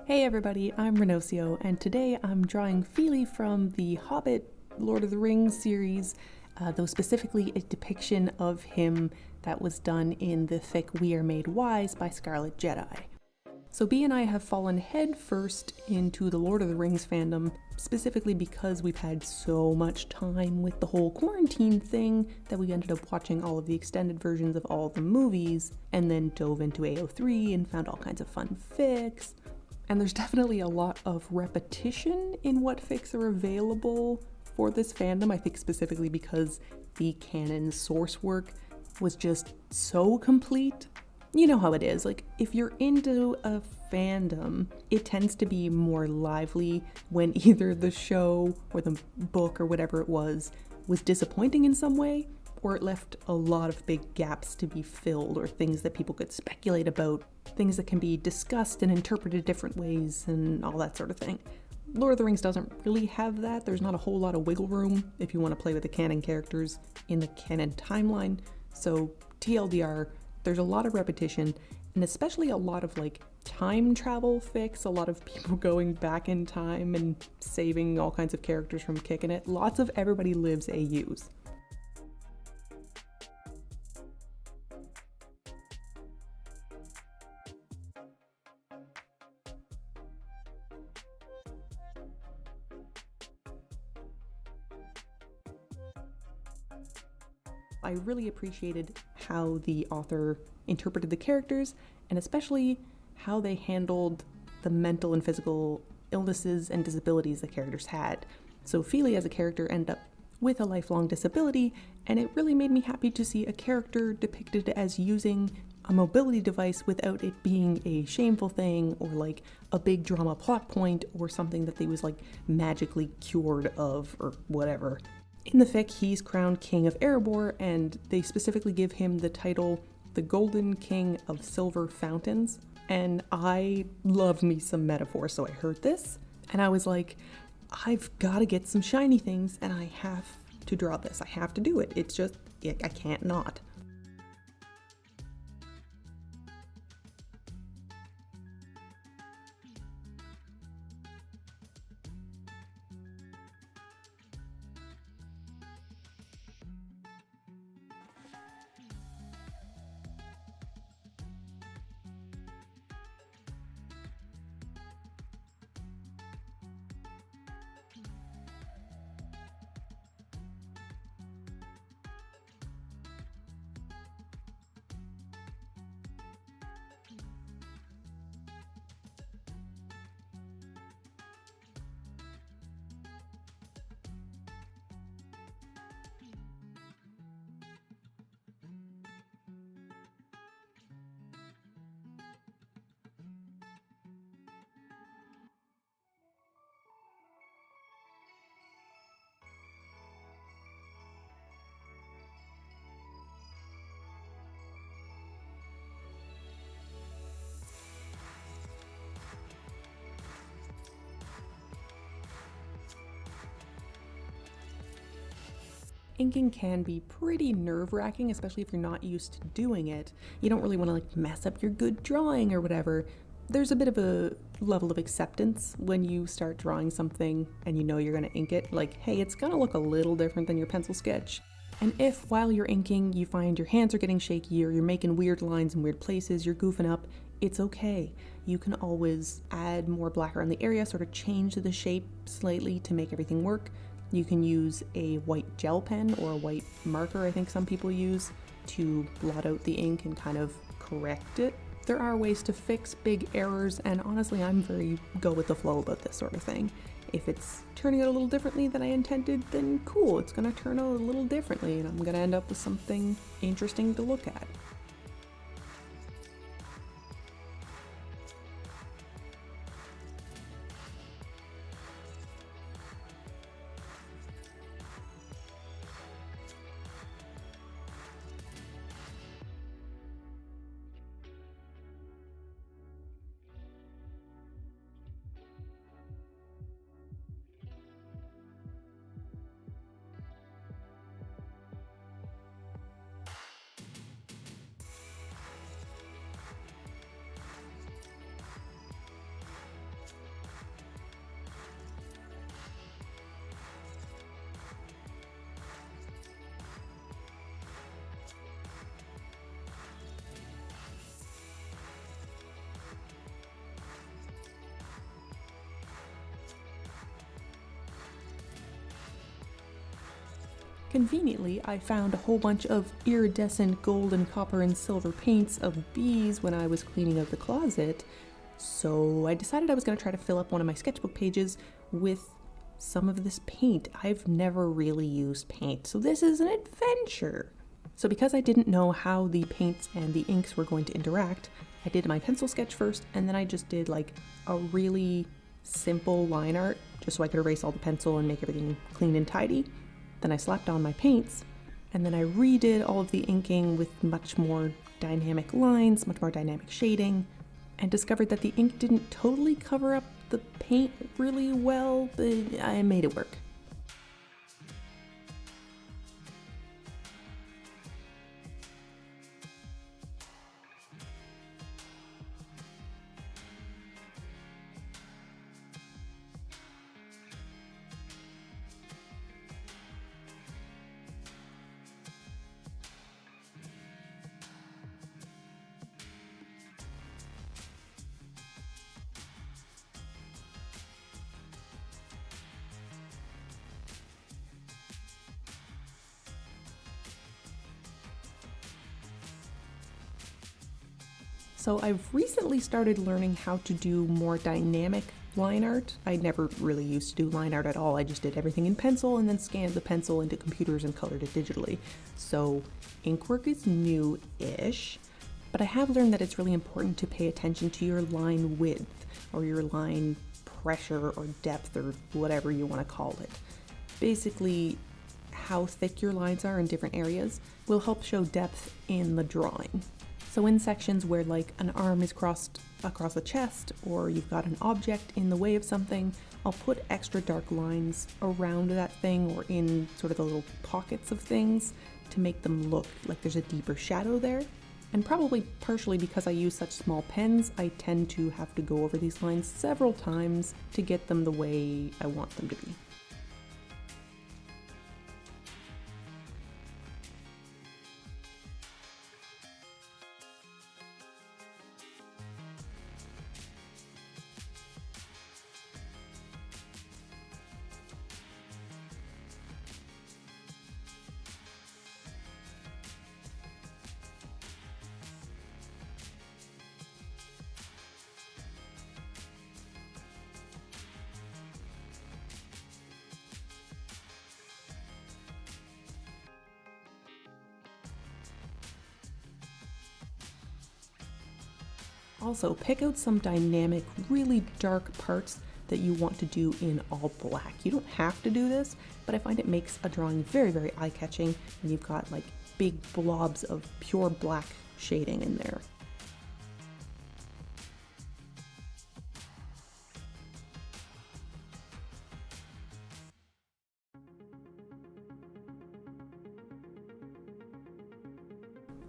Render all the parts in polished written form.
Hey everybody, I'm Rhinociart, and today I'm drawing Fili from the Hobbit Lord of the Rings series, though specifically a depiction of him that was done in the fic We Are Made Wise by Scarlet Jedi. So B and I have fallen headfirst into the Lord of the Rings fandom, specifically because we've had so much time with the whole quarantine thing that we ended up watching all of the extended versions of all the movies, and then dove into AO3 and found all kinds of fun fics. And there's definitely a lot of repetition in what fics are available for this fandom, I think specifically because the canon source work was just so complete. You know how it is, like if you're into a fandom, it tends to be more lively when either the show or the book or whatever it was disappointing in some way, or it left a lot of big gaps to be filled, or things that people could speculate about, things that can be discussed and interpreted different ways, and all that sort of thing. Lord of the Rings doesn't really have that. There's not a whole lot of wiggle room if you want to play with the canon characters in the canon timeline. So TLDR, there's a lot of repetition, and especially a lot of like time travel fics, a lot of people going back in time and saving all kinds of characters from kicking it. Lots of everybody lives AUs. I really appreciated how the author interpreted the characters, and especially how they handled the mental and physical illnesses and disabilities the characters had. So Fili as a character ended up with a lifelong disability, and it really made me happy to see a character depicted as using a mobility device without it being a shameful thing or like a big drama plot point or something that they was like magically cured of or whatever. In the fic, he's crowned King of Erebor, and they specifically give him the title the Golden King of Silver Fountains. And I love me some metaphor, so I heard this, and I was like, I've got to get some shiny things, and I have to draw this. I have to do it. It's just, I can't not. Inking can be pretty nerve-wracking, especially if you're not used to doing it. You don't really want to like mess up your good drawing or whatever. There's a bit of a level of acceptance when you start drawing something and you know you're going to ink it. Like, hey, it's going to look a little different than your pencil sketch. And if while you're inking you find your hands are getting shaky or you're making weird lines in weird places, you're goofing up, it's okay. You can always add more black around the area, sort of change the shape slightly to make everything work. You can use a white gel pen or a white marker, I think some people use, to blot out the ink and kind of correct it. There are ways to fix big errors, and honestly, I'm very go with the flow about this sort of thing. If it's turning out a little differently than I intended, then cool, it's gonna turn out a little differently, and I'm gonna end up with something interesting to look at. Conveniently, I found a whole bunch of iridescent gold and copper and silver paints of bees when I was cleaning out the closet, so I decided I was going to try to fill up one of my sketchbook pages with some of this paint. I've never really used paint, so this is an adventure. So because I didn't know how the paints and the inks were going to interact, I did my pencil sketch first, and then I just did like a really simple line art just so I could erase all the pencil and make everything clean and tidy. Then I slapped on my paints, and then I redid all of the inking with much more dynamic lines, much more dynamic shading, and discovered that the ink didn't totally cover up the paint really well, but I made it work. So I've recently started learning how to do more dynamic line art. I never really used to do line art at all. I just did everything in pencil and then scanned the pencil into computers and colored it digitally. So ink work is new-ish, but I have learned that it's really important to pay attention to your line width or your line pressure or depth or whatever you want to call it. Basically, how thick your lines are in different areas will help show depth in the drawing. So in sections where like an arm is crossed across a chest or you've got an object in the way of something, I'll put extra dark lines around that thing or in sort of the little pockets of things to make them look like there's a deeper shadow there. And probably partially because I use such small pens, I tend to have to go over these lines several times to get them the way I want them to be. Also, pick out some dynamic, really dark parts that you want to do in all black. You don't have to do this, but I find it makes a drawing very, very eye-catching when you've got like big blobs of pure black shading in there.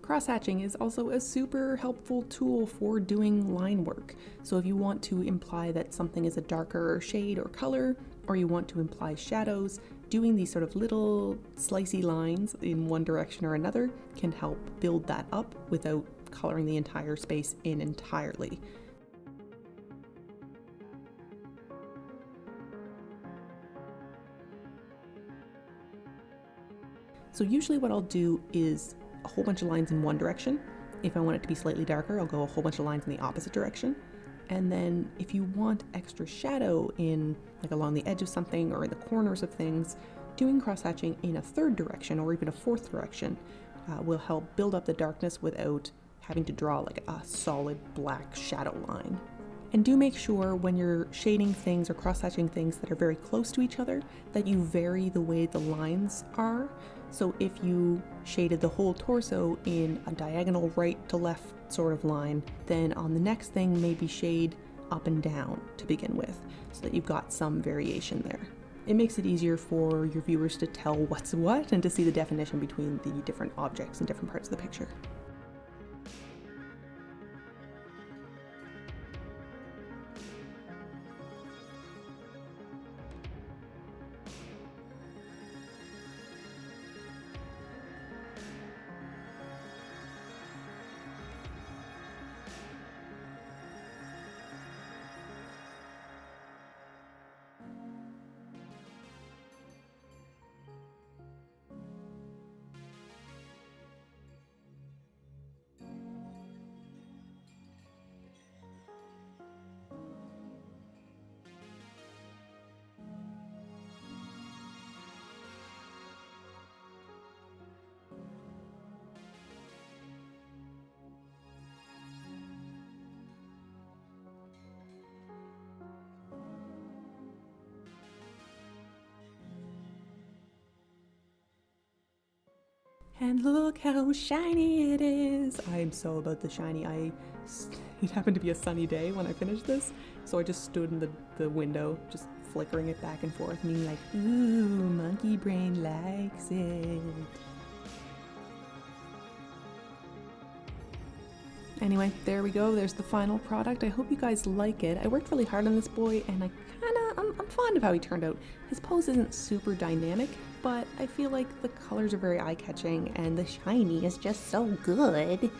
Cross-hatching is also a super helpful tool for doing line work. So if you want to imply that something is a darker shade or color, or you want to imply shadows, doing these sort of little slicey lines in one direction or another can help build that up without coloring the entire space in entirely. So usually what I'll do is a whole bunch of lines in one direction. If I want it to be slightly darker, I'll go a whole bunch of lines in the opposite direction. And then if you want extra shadow in like along the edge of something or in the corners of things, doing cross-hatching in a third direction or even a fourth direction will help build up the darkness without having to draw like a solid black shadow line. And do make sure when you're shading things or cross-hatching things that are very close to each other that you vary the way the lines are. So if you shaded the whole torso in a diagonal right to left sort of line, then on the next thing maybe shade up and down to begin with, so that you've got some variation there. It makes it easier for your viewers to tell what's what and to see the definition between the different objects in different parts of the picture. And look how shiny it is. I'm so about the shiny. It happened to be a sunny day when I finished this, so I just stood in the window, just flickering it back and forth, meaning like, ooh, monkey brain likes it. Anyway, there we go. There's the final product. I hope you guys like it. I worked really hard on this boy, and I'm fond of how he turned out. His pose isn't super dynamic, but I feel like the colors are very eye-catching, and the shiny is just so good.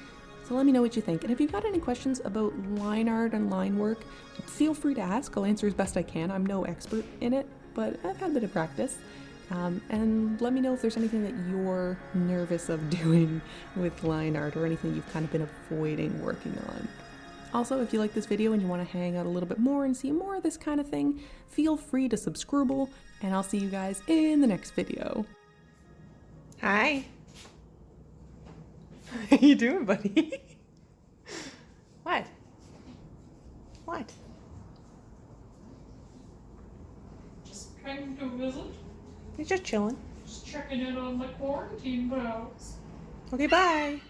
So let me know what you think. And if you've got any questions about line art and line work, feel free to ask. I'll answer as best I can. I'm no expert in it, but I've had a bit of practice. And let me know if there's anything that you're nervous of doing with line art or anything you've kind of been avoiding working on. Also, if you like this video and you want to hang out a little bit more and see more of this kind of thing, feel free to subscribe, and I'll see you guys in the next video. Hi. How you doing, buddy? What? What? Just came to visit. You're just chilling. Just checking in on the quarantine vows. Okay, bye.